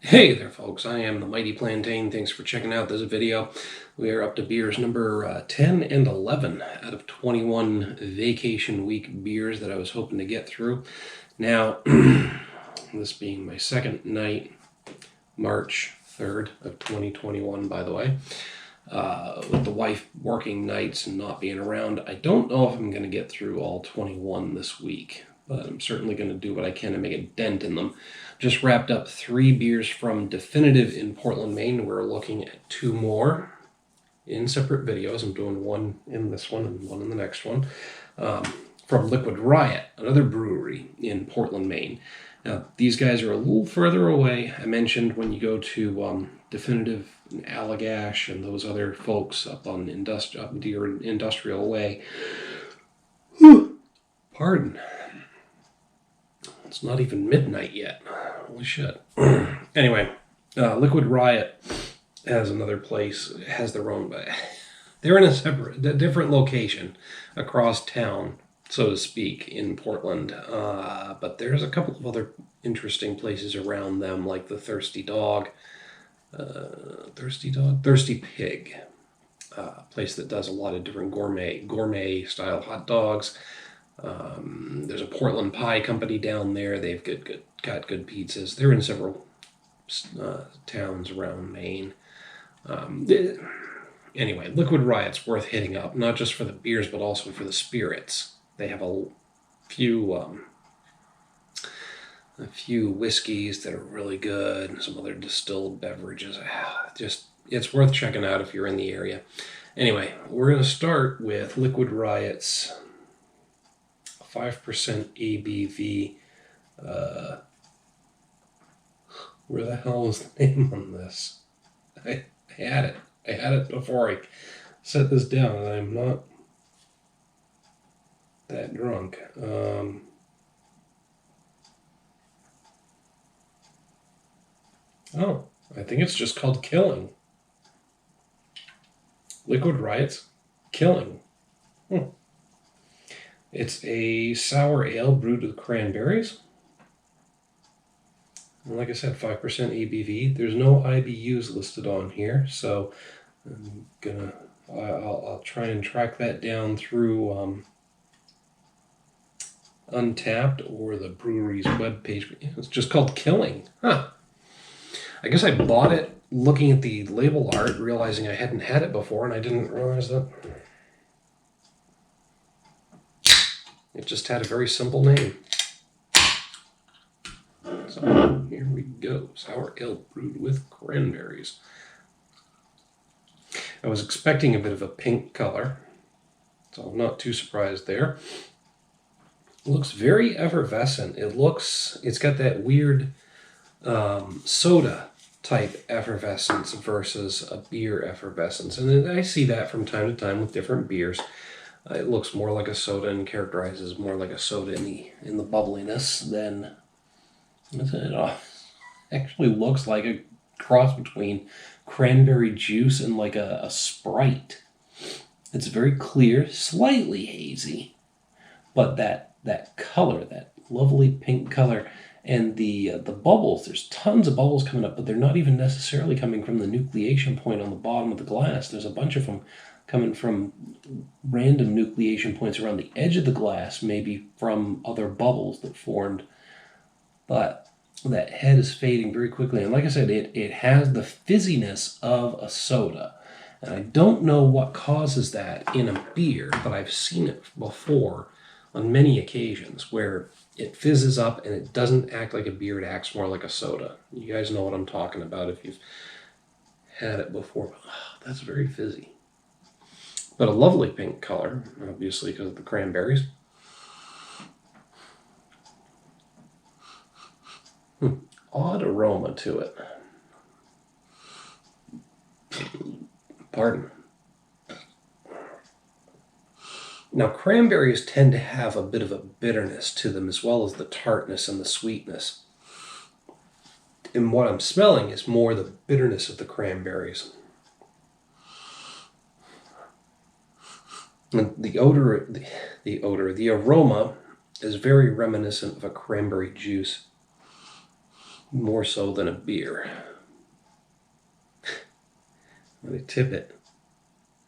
Hey there folks, I am the Mighty Plantain. Thanks for checking out this video. We are up to beers number 10 and 11 out of 21 vacation week beers that I was hoping to get through. Now, this being my second night, March 3rd of 2021, by the way, with the wife working nights and not being around, I don't know if I'm going to get through all 21 this week, but I'm certainly going to do what I can to make a dent in them. Just wrapped up 3 beers from Definitive in Portland, Maine. We're looking at 2 more in separate videos. I'm doing one in this one and one in the next one. From Liquid Riot, another brewery in Portland, Maine. Now, these guys are a little further away. I mentioned when you go to Definitive and Allagash and those other folks up on your Industrial Way. Pardon. It's not even midnight yet. Holy shit. Anyway, Liquid Riot has another place, has their own, they're in a different location across town, so to speak, in Portland. But there's a couple of other interesting places around them, like the Thirsty Pig, place that does a lot of different gourmet style hot dogs. There's a Portland Pie Company down there. They've got good pizzas. They're in several towns around Maine. Anyway, Liquid Riot's worth hitting up, not just for the beers, but also for the spirits. They have a few whiskeys that are really good, and some other distilled beverages. It's worth checking out if you're in the area. Anyway, we're going to start with Liquid Riot's 5% ABV. Where the hell is the name on this? I had it before I set this down, and I'm not that drunk. I think it's just called Killing. Liquid Riot's Killing. It's a sour ale brewed with cranberries. And like I said, 5% ABV. There's no IBUs listed on here, so I'll try and track that down through Untapped or the brewery's webpage. It's just called Killing. Huh. I guess I bought it looking at the label art, realizing I hadn't had it before, and I didn't realize that it just had a very simple name. So here we go. Sour ale brewed with cranberries. I was expecting a bit of a pink color, so I'm not too surprised there. It looks very effervescent. It's got that weird soda type effervescence versus a beer effervescence. And I see that from time to time with different beers. It looks more like a soda and characterizes more like a soda in the bubbliness than it actually looks like a cross between cranberry juice and like a Sprite. It's very clear, slightly hazy, but that color, that lovely pink color, and the bubbles, there's tons of bubbles coming up, but they're not even necessarily coming from the nucleation point on the bottom of the glass. There's a bunch of them coming from random nucleation points around the edge of the glass, maybe from other bubbles that formed. But that head is fading very quickly. And like I said, it has the fizziness of a soda. And I don't know what causes that in a beer, but I've seen it before on many occasions where it fizzes up and it doesn't act like a beer, it acts more like a soda. You guys know what I'm talking about if you've had it before. That's very fizzy. But a lovely pink color, obviously because of the cranberries. Odd aroma to it. Pardon. Now, cranberries tend to have a bit of a bitterness to them, as well as the tartness and the sweetness. And what I'm smelling is more the bitterness of the cranberries. And the aroma is very reminiscent of a cranberry juice. more so than a beer. When I tip it,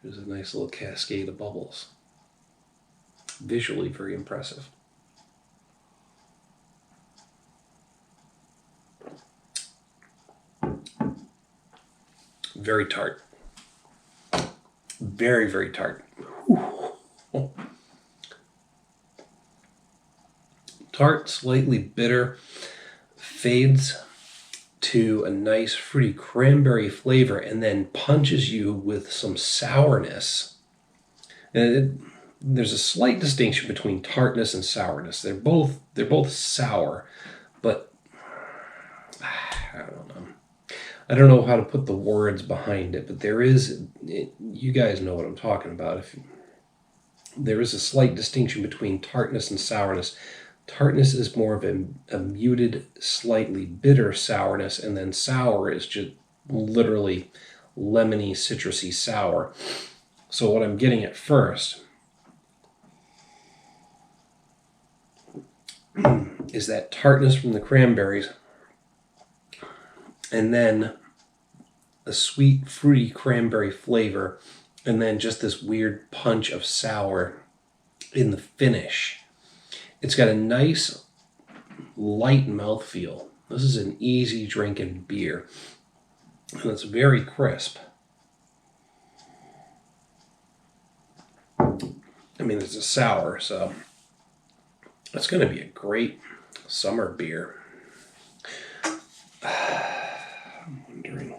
there's a nice little cascade of bubbles. Visually very impressive. Very tart. Very, very tart. Whew. Tart, slightly bitter, fades to a nice fruity cranberry flavor, and then punches you with some sourness. And there's a slight distinction between tartness and sourness. They're both sour, but I don't know how to put the words behind it. But you guys know what I'm talking about. There is a slight distinction between tartness and sourness. Tartness is more of a muted, slightly bitter sourness, and then sour is just literally lemony, citrusy sour. So what I'm getting at first is that tartness from the cranberries, and then a sweet, fruity cranberry flavor, and then just this weird punch of sour in the finish. It's got a nice, light mouthfeel. This is an easy drinking beer, and it's very crisp. I mean, it's a sour, so it's going to be a great summer beer. I'm wondering.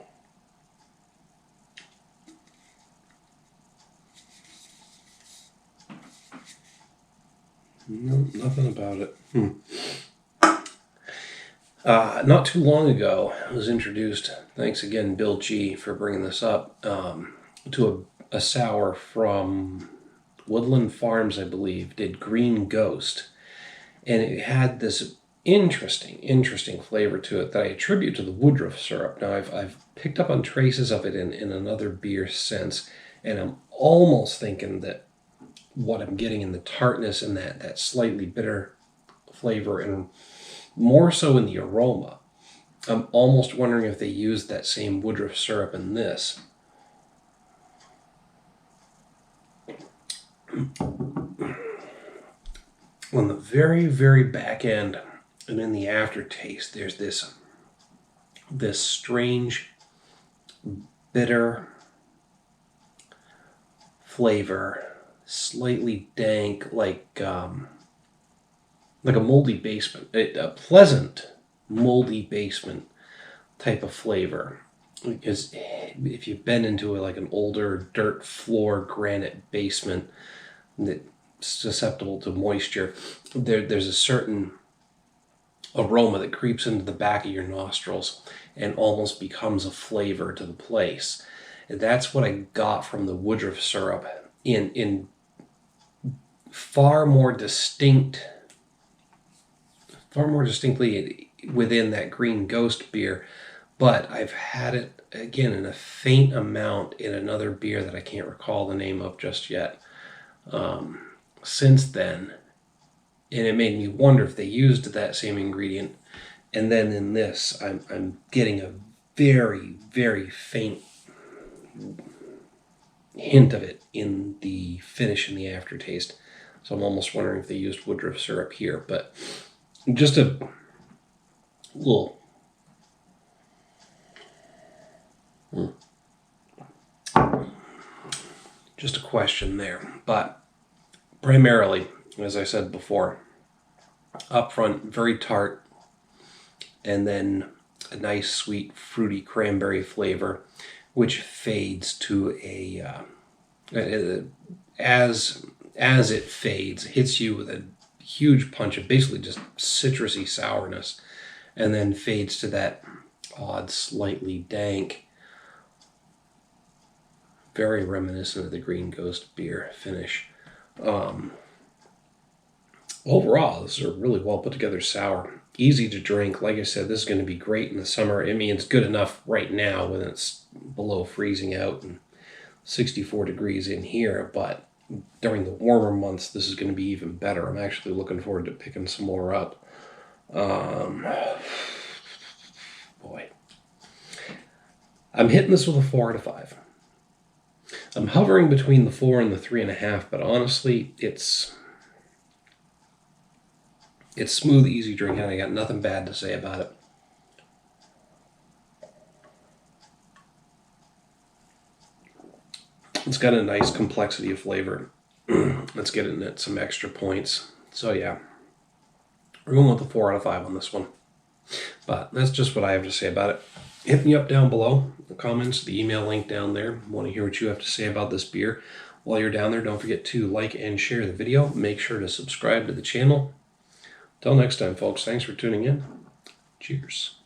No, nothing about it. Not too long ago, I was introduced, thanks again, Bill G, for bringing this up, to a sour from Woodland Farms, I believe, did Green Ghost. And it had this interesting flavor to it that I attribute to the woodruff syrup. Now, I've picked up on traces of it in another beer since, and I'm almost thinking that what I'm getting in the tartness and that slightly bitter flavor, and more so in the aroma. I'm almost wondering if they used that same woodruff syrup in this. On the very, very back end and in the aftertaste, there's this strange, bitter flavor, slightly dank, like a moldy basement, a pleasant moldy basement type of flavor. Because if you've been into like an older dirt floor granite basement that's susceptible to moisture, there's a certain aroma that creeps into the back of your nostrils and almost becomes a flavor to the place. And that's what I got from the woodruff syrup in far more distinctly within that Green Ghost beer. But I've had it again in a faint amount in another beer that I can't recall the name of just yet since then. And it made me wonder if they used that same ingredient. And then in this, I'm getting a very, very faint hint of it in the finish and the aftertaste. So I'm almost wondering if they used woodruff syrup here. But just a little... Just a question there. But primarily, as I said before, up front, very tart, and then a nice, sweet, fruity cranberry flavor, which fades to as it fades, hits you with a huge punch of basically just citrusy sourness, and then fades to that odd, slightly dank, very reminiscent of the Green Ghost beer finish. Overall, this is a really well put together sour. Easy to drink. Like I said, this is going to be great in the summer. I mean, it's good enough right now when it's below freezing out and 64 degrees in here, but during the warmer months, this is going to be even better. I'm actually looking forward to picking some more up. boy. I'm hitting this with a 4 out of 5. I'm hovering between the 4 and the 3.5, but honestly, it's smooth, easy drinking. I got nothing bad to say about it. It's got a nice complexity of flavor. Let's get it some extra points. So yeah, we're going with a 4 out of 5 on this one. But that's just what I have to say about it. Hit me up down below, the comments, the email link down there. I want to hear what you have to say about this beer. While you're down there, don't forget to like and share the video. Make sure to subscribe to the channel. Till next time, folks, thanks for tuning in. Cheers.